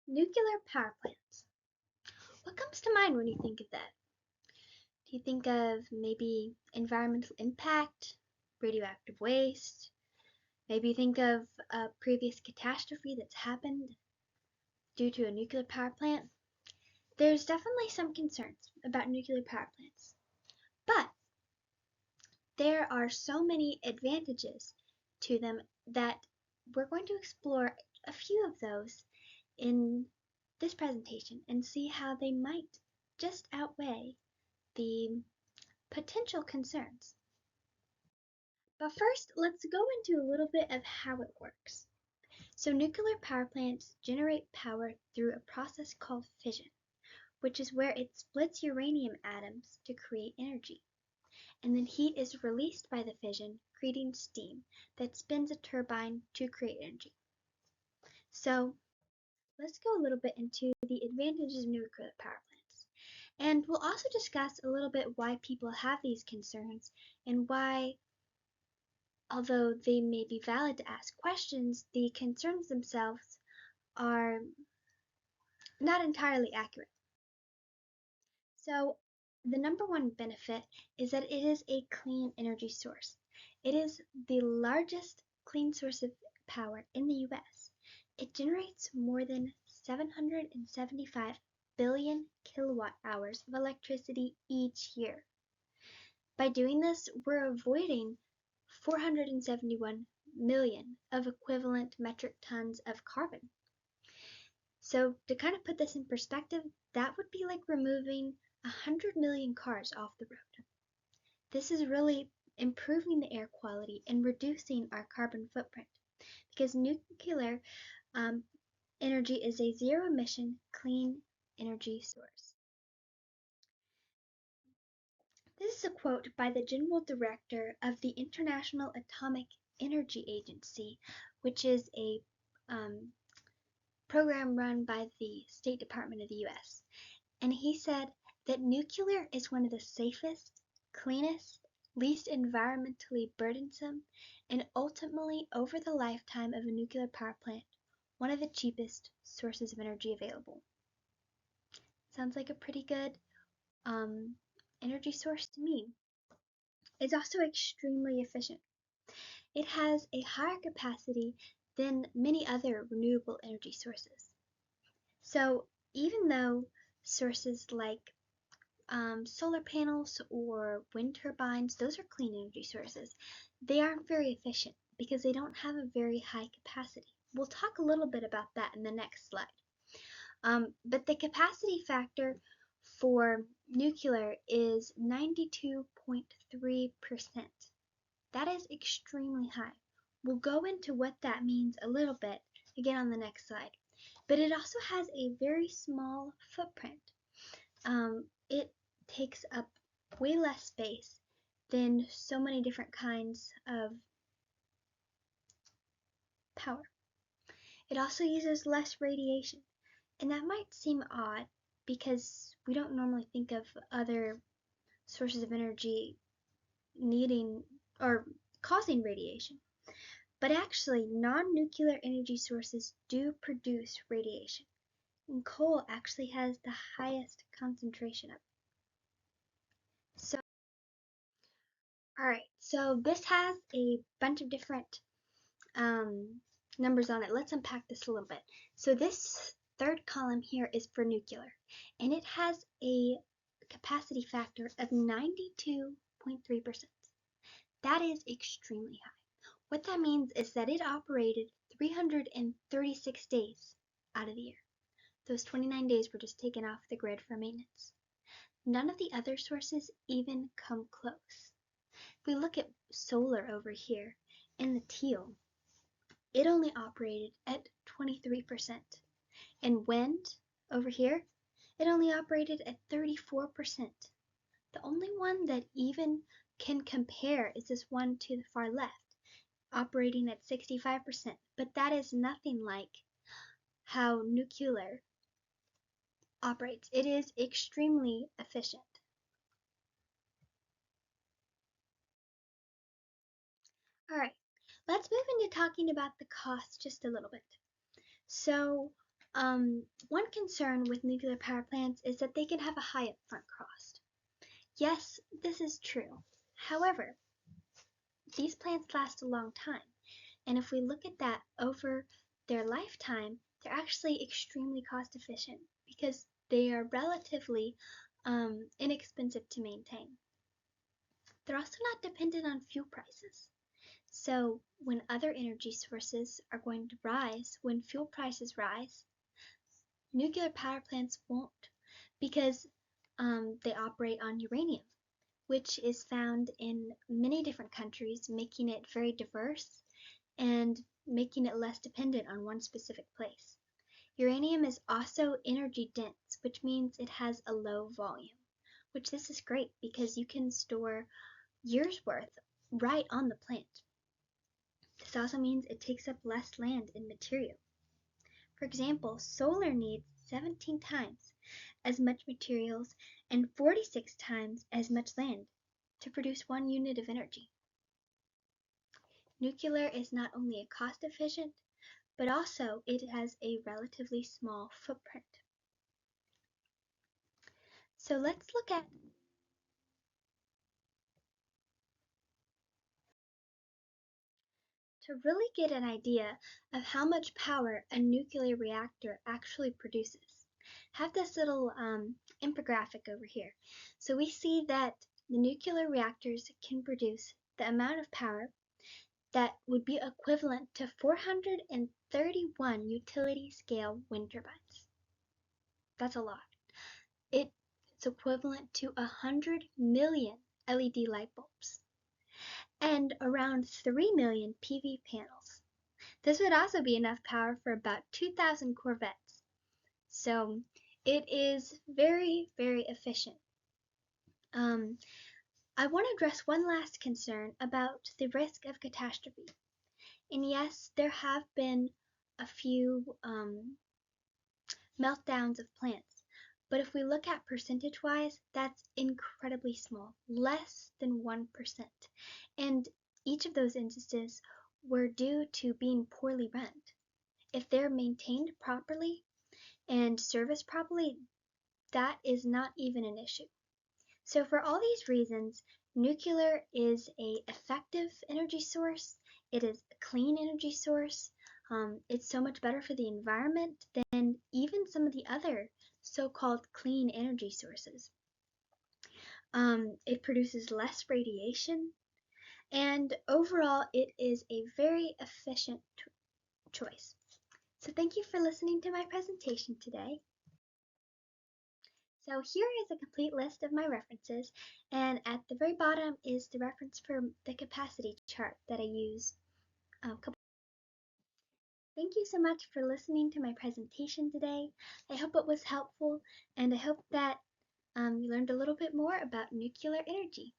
Nuclear power plants. What comes to mind when you think of that? Do you think of maybe environmental impact, radioactive waste? Maybe you think of a previous catastrophe that's happened due to a nuclear power plant? There's definitely some concerns about nuclear power plants, but there are so many advantages to them that we're going to explore a few of those in this presentation and see how they might just outweigh the potential concerns. But first, let's go into a little bit of how it works. So nuclear power plants generate power through a process called fission, which is where it splits uranium atoms to create energy. And then heat is released by the fission, creating steam that spins a turbine to create energy. So let's go a little bit into the advantages of nuclear power plants. And we'll also discuss a little bit why people have these concerns and why, although they may be valid to ask questions, the concerns themselves are not entirely accurate. So the number one benefit is that it is a clean energy source. It is the largest clean source of power in the US. It generates more than 775 billion kilowatt hours of electricity each year. By doing this, we're avoiding 471 million of equivalent metric tons of carbon. So to kind of put this in perspective, that would be like removing 100 million cars off the road. This is really improving the air quality and reducing our carbon footprint because nuclear energy is a zero emission clean energy source. This is a quote by the General Director of the International Atomic Energy Agency, which is a program run by the State Department of the US. And he said that nuclear is one of the safest, cleanest, least environmentally burdensome, and ultimately, over the lifetime of a nuclear power plant, one of the cheapest sources of energy available. Sounds like a pretty good energy source to me. It's also extremely efficient. It has a higher capacity than many other renewable energy sources. So even though sources like solar panels or wind turbines, those are clean energy sources, they aren't very efficient because they don't have a very high capacity. We'll talk a little bit about that in the next slide. But the capacity factor for nuclear is 92.3%. That is extremely high. We'll go into what that means a little bit again on the next slide. But it also has a very small footprint. It takes up way less space than so many different kinds of power. It also uses less radiation, and that might seem odd because we don't normally think of other sources of energy needing or causing radiation. But actually, non-nuclear energy sources do produce radiation, and coal actually has the highest concentration of it. So, alright, so this has a bunch of different numbers on it. Let's unpack this a little bit. So this third column here is for nuclear, and it has a capacity factor of 92.3%. That is extremely high. What that means is that it operated 336 days out of the year. Those 29 days were just taken off the grid for maintenance. None of the other sources even come close. If we look at solar over here in the teal, it only operated at 23%. And wind over here, it only operated at 34%. The only one that even can compare is this one to the far left, operating at 65%. But that is nothing like how nuclear operates. It is extremely efficient. Alright, let's move into talking about the cost just a little bit. So One concern with nuclear power plants is that they can have a high upfront cost. Yes, this is true. However, these plants last a long time, and if we look at that over their lifetime, they're actually extremely cost efficient because they are relatively inexpensive to maintain. They're also not dependent on fuel prices. So when other energy sources are going to rise, when fuel prices rise, nuclear power plants won't because they operate on uranium, which is found in many different countries, making it very diverse and making it less dependent on one specific place. Uranium is also energy dense, which means it has a low volume, which this is great because you can store years worth right on the plant. This also means it takes up less land and material. For example, solar needs 17 times as much materials and 46 times as much land to produce 1 unit of energy. Nuclear is not only a cost efficient, but also it has a relatively small footprint. So let's look at to really get an idea of how much power a nuclear reactor actually produces. Have this little infographic over here. So we see that the nuclear reactors can produce the amount of power that would be equivalent to 431 utility scale wind turbines. That's a lot. It's equivalent to 100 million LED light bulbs and around 3 million PV panels. This would also be enough power for about 2,000 Corvettes. So it is very, very efficient. I want to address one last concern about the risk of catastrophe. And yes, there have been a few meltdowns of plants, but if we look at percentage-wise, that's incredibly small, less than 1%. And each of those instances were due to being poorly run. If they're maintained properly and serviced properly, that is not even an issue. So for all these reasons, nuclear is an effective energy source. It is a clean energy source. It's so much better for the environment than even some of the other so-called clean energy sources. It produces less radiation, and overall it is a very efficient choice. So thank you for listening to my presentation today. So here is a complete list of my references, and at the very bottom is the reference for the capacity chart that I used. Thank you so much for listening to my presentation today. I hope it was helpful, and I hope that you learned a little bit more about nuclear energy.